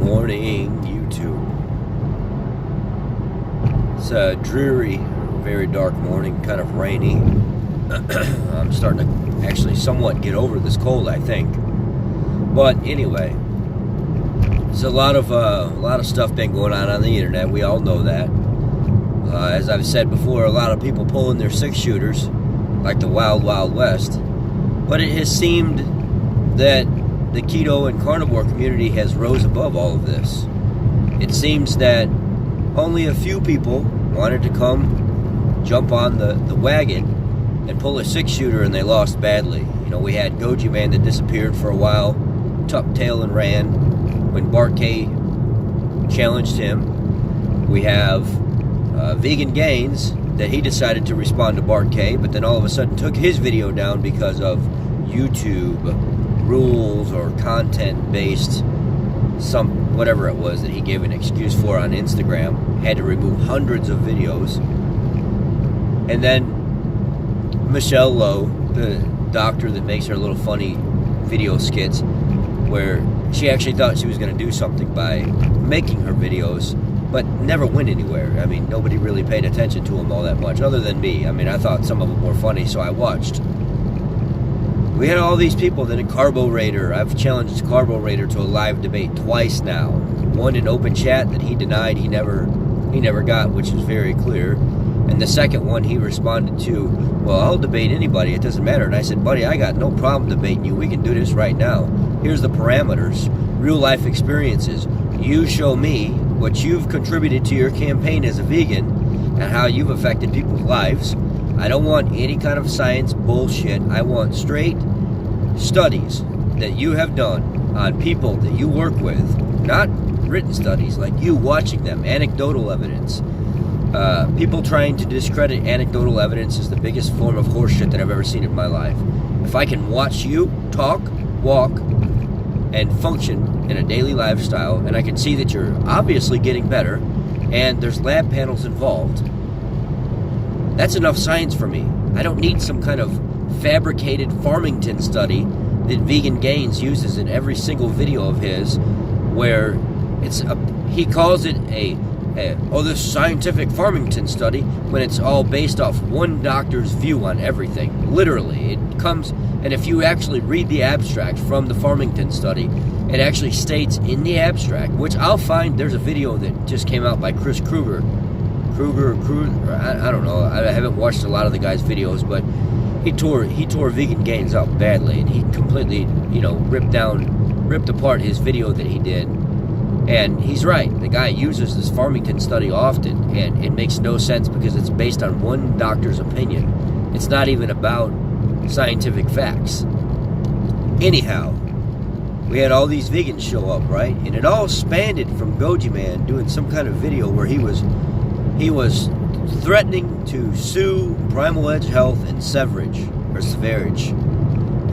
morning, YouTube. It's a dreary, very dark morning, kind of rainy. I'm starting to actually somewhat get over this cold, I think. But anyway, there's a lot of stuff been going on the internet. We all know that. As I've said before, a lot of people pulling their 6-shooters like the Wild Wild West. But it has seemed that the keto and carnivore community has rose above all of this. It seems that only a few people wanted to come jump on the wagon and pull a 6-shooter, and they lost badly. You know, we had Goji Man that disappeared for a while, tucked tail and ran when Bart K challenged him. We have Vegan Gains that he decided to respond to Bart K, but then all of a sudden took his video down because of YouTube rules or content-based whatever it was that he gave an excuse for on Instagram. Had to remove hundreds of videos. And then Michelle Lowe, the doctor that makes her little funny video skits, where she actually thought she was going to do something by making her videos, but never went anywhere. I mean, nobody really paid attention to them all that much, other than me. I mean, I thought some of them were funny, so I watched. We had all these people. Then a Carbo Raider. I've challenged Carbo Raider to a live debate twice now. One in open chat that he denied he never got, which is very clear. And the second one he responded to, well, I'll debate anybody, it doesn't matter. And I said, buddy, I got no problem debating you. We can do this right now. Here's the parameters. Real life experiences. You show me what you've contributed to your campaign as a vegan and how you've affected people's lives. I don't want any kind of science bullshit. I want straight studies that you have done on people that you work with, not written studies like you watching them, anecdotal evidence. People trying to discredit anecdotal evidence is the biggest form of horseshit that I've ever seen in my life. If I can watch you talk, walk, and function in a daily lifestyle, and I can see that you're obviously getting better, and there's lab panels involved, that's enough science for me. I don't need some kind of fabricated Farmington study that Vegan Gains uses in every single video of his, where he calls it this scientific Farmington study, when it's all based off one doctor's view on everything. Literally, it comes, and if you actually read the abstract from the Farmington study, it actually states in the abstract, which I'll find. There's a video that just came out by Chris Kruger, I don't know. I haven't watched a lot of the guy's videos, but he tore Vegan Gains up badly, and he completely, ripped apart his video that he did. And he's right. The guy uses this Farmington study often, and it makes no sense because it's based on one doctor's opinion. It's not even about scientific facts. Anyhow, we had all these vegans show up, right? And it all spanned from Goji Man doing some kind of video where he was threatening to sue Primal Edge Health and Severage,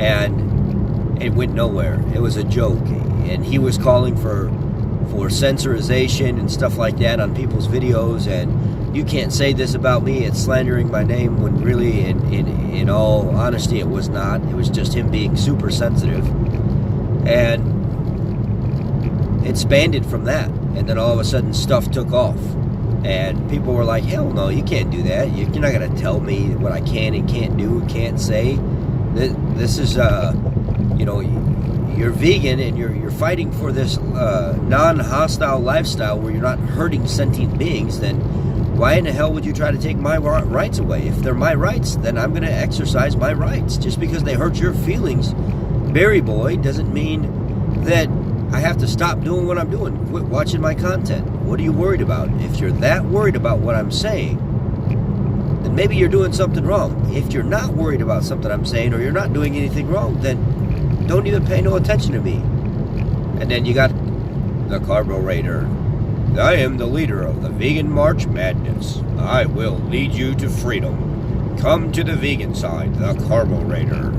and it went nowhere. It was a joke, and he was calling for censorization and stuff like that on people's videos, and you can't say this about me, it's slandering my name, when really, in all honesty, it was not. It was just him being super sensitive, and it spanned from that, and then all of a sudden stuff took off. And people were like, hell no, you can't do that. You're not going to tell me what I can and can't do and can't say. This is, you're vegan and you're fighting for this non-hostile lifestyle where you're not hurting sentient beings. Then why in the hell would you try to take my rights away? If they're my rights, then I'm going to exercise my rights. Just because they hurt your feelings, Berry Boy, doesn't mean that I have to stop doing what I'm doing. Quit watching my content. What are you worried about? If you're that worried about what I'm saying, then maybe you're doing something wrong. If you're not worried about something I'm saying, or you're not doing anything wrong, then don't even pay no attention to me. And then you got the Carbo Raider. I am the leader of the Vegan March Madness. I will lead you to freedom. Come to the vegan side, the Carbo Raider.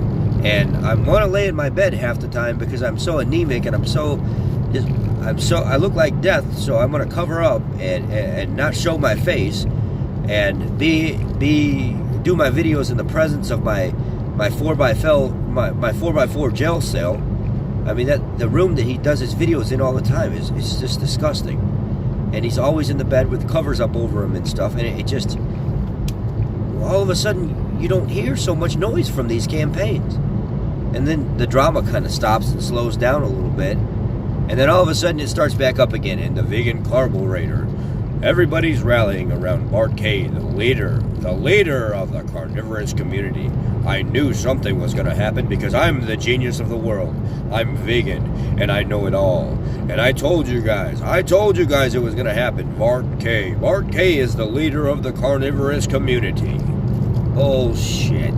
And I want to lay in my bed half the time because I'm so anemic and I look like death, so I'm going to cover up and not show my face and do my videos in the presence of my 4x4 jail cell I mean, that the room that he does his videos in all the time is just disgusting. And he's always in the bed with covers up over him and stuff. And it just, all of a sudden, you don't hear so much noise from these campaigns. And then the drama kind of stops and slows down a little bit. And then all of a sudden it starts back up again. And the vegan carburetor. Everybody's rallying around Bart K, the leader of the carnivorous community. I knew something was going to happen because I'm the genius of the world. I'm vegan, and I know it all. And I told you guys it was going to happen. Bart K is the leader of the carnivorous community. Bullshit.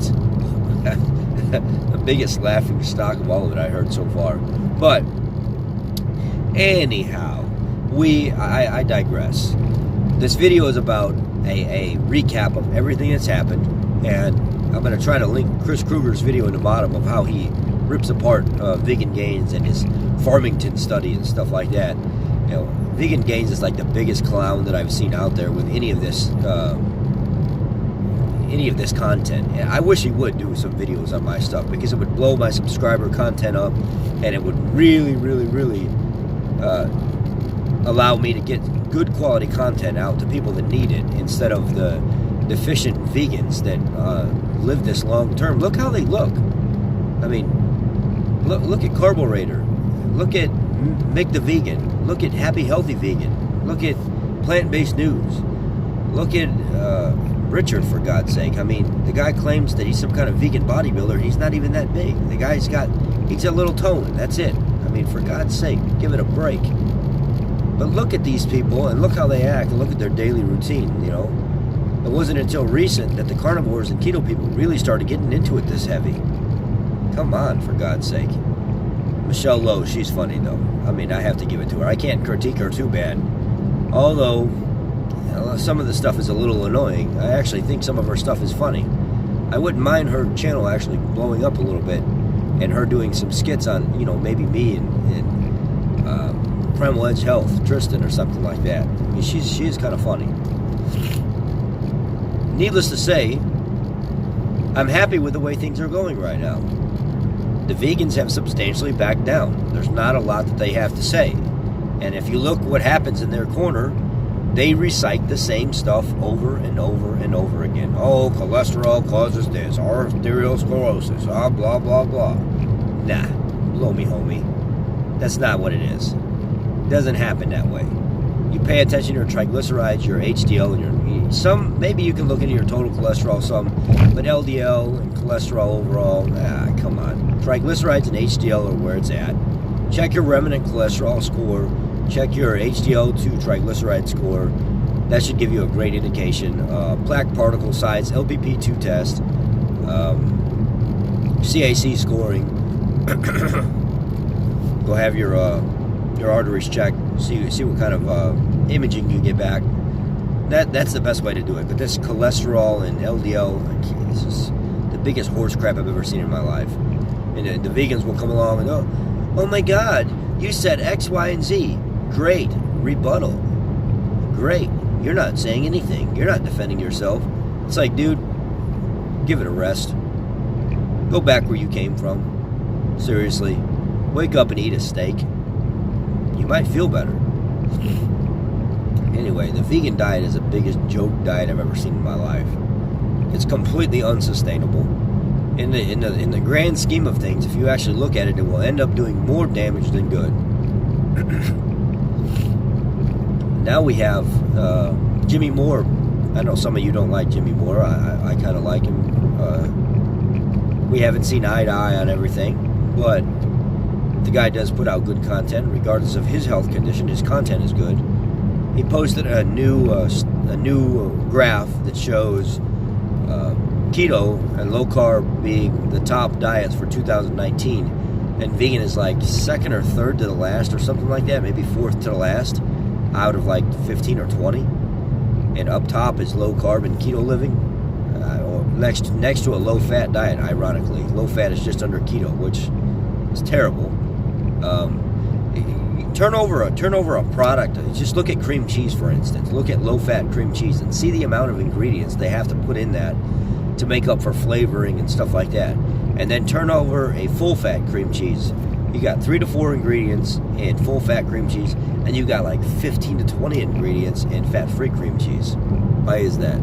The biggest laughing stock of all of it I heard so far. But, anyhow, I digress. This video is about a recap of everything that's happened, and I'm going to try to link Chris Kruger's video in the bottom of how he rips apart Vegan Gains and his Farmington study and stuff like that. You know, Vegan Gains is like the biggest clown that I've seen out there with any of this content. And I wish he would do some videos on my stuff because it would blow my subscriber content up, and it would really, really, really allow me to get good quality content out to people that need it instead of the deficient vegans that live this long term. Look how they look. I mean, look at Carburetor. Look at Make the Vegan. Look at Happy Healthy Vegan. Look at Plant-Based News. Look at Richard, for God's sake. I mean, the guy claims that he's some kind of vegan bodybuilder, and he's not even that big. The guy's got a little tone, and that's it. I mean, for God's sake, give it a break. But look at these people, and look how they act, and look at their daily routine, you know. It wasn't until recent that the carnivores and keto people really started getting into it this heavy. Come on, for God's sake. Michelle Lowe, she's funny, though. I mean, I have to give it to her. I can't critique her too bad. Although, you know, some of the stuff is a little annoying. I actually think some of her stuff is funny. I wouldn't mind her channel actually blowing up a little bit, and her doing some skits on, you know, maybe me and Primal Edge Health, Tristan, or something like that. I mean, she is kind of funny. Needless to say, I'm happy with the way things are going right now. The vegans have substantially backed down. There's not a lot that they have to say. And if you look what happens in their corner, they recite the same stuff over and over and over again. Oh, cholesterol causes this, arteriosclerosis, blah, blah, blah. Nah, blow me, homie. That's not what it is. It doesn't happen that way. You pay attention to your triglycerides, your HDL, and maybe you can look into your total cholesterol some, but LDL and cholesterol overall, come on. Triglycerides and HDL are where it's at. Check your remnant cholesterol score. Check your HDL to triglyceride score. That should give you a great indication. Plaque particle size, LPP2 test, CAC scoring. Go have your arteries checked. See what kind of imaging you get back. That's the best way to do it. But this cholesterol and LDL, this is the biggest horse crap I've ever seen in my life. And the vegans will come along and oh my God, you said X, Y, and Z. Great. Rebuttal. Great. You're not saying anything. You're not defending yourself. It's like, dude, give it a rest. Go back where you came from. Seriously. Wake up and eat a steak. You might feel better. Anyway, the vegan diet is the biggest joke diet I've ever seen in my life. It's completely unsustainable. In the grand scheme of things, if you actually look at it, it will end up doing more damage than good. Now we have Jimmy Moore. I know some of you don't like Jimmy Moore. I kind of like him. We haven't seen eye to eye on everything, but the guy does put out good content. Regardless of his health condition, his content is good. He posted a new graph that shows keto and low carb being the top diets for 2019, and vegan is like second or third to the last or something like that, maybe fourth to the last out of like 15 or 20. And up top is low carb and keto living, or next to a low fat diet. Ironically, low fat is just under keto, which is terrible. Turn over a product. Just look at cream cheese, for instance. Look at low-fat cream cheese and see the amount of ingredients they have to put in that to make up for flavoring and stuff like that. And then turn over a full-fat cream cheese. You got 3 to 4 ingredients in full fat cream cheese, and you got like 15 to 20 ingredients in fat-free cream cheese. Why is that?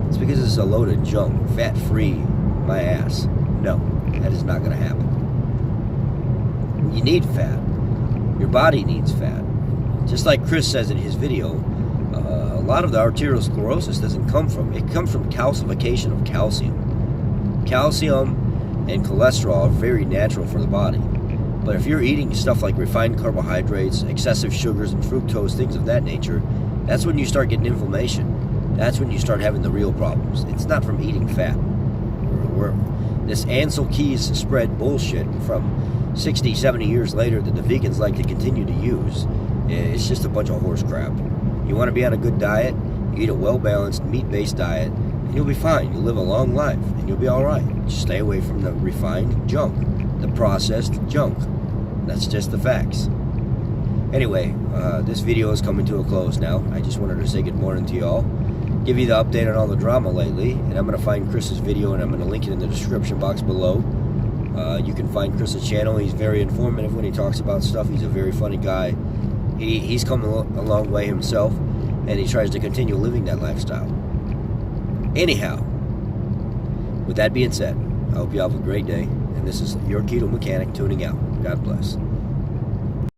It's because it's a load of junk. Fat-free, my ass. No, that is not going to happen. You need fat. Your body needs fat. Just like Chris says in his video, a lot of the arteriosclerosis doesn't come from, it comes from calcification of calcium. Calcium and cholesterol are very natural for the body. But if you're eating stuff like refined carbohydrates, excessive sugars and fructose, things of that nature, that's when you start getting inflammation. That's when you start having the real problems. It's not from eating fat. This Ansel Keys spread bullshit from 60, 70 years later that the vegans like to continue to use, it's just a bunch of horse crap. You want to be on a good diet, you eat a well-balanced, meat-based diet, and you'll be fine. You'll live a long life, and you'll be all right. Just stay away from the refined junk, the processed junk. That's just the facts. Anyway, this video is coming to a close now. I just wanted to say good morning to y'all, give you the update on all the drama lately, and I'm going to find Chris's video, and I'm going to link it in the description box below. You can find Chris's channel. He's very informative when he talks about stuff. He's a very funny guy. He's come a long way himself, and he tries to continue living that lifestyle. Anyhow, with that being said, I hope you have a great day, and this is your Keto Mechanic tuning out. God bless.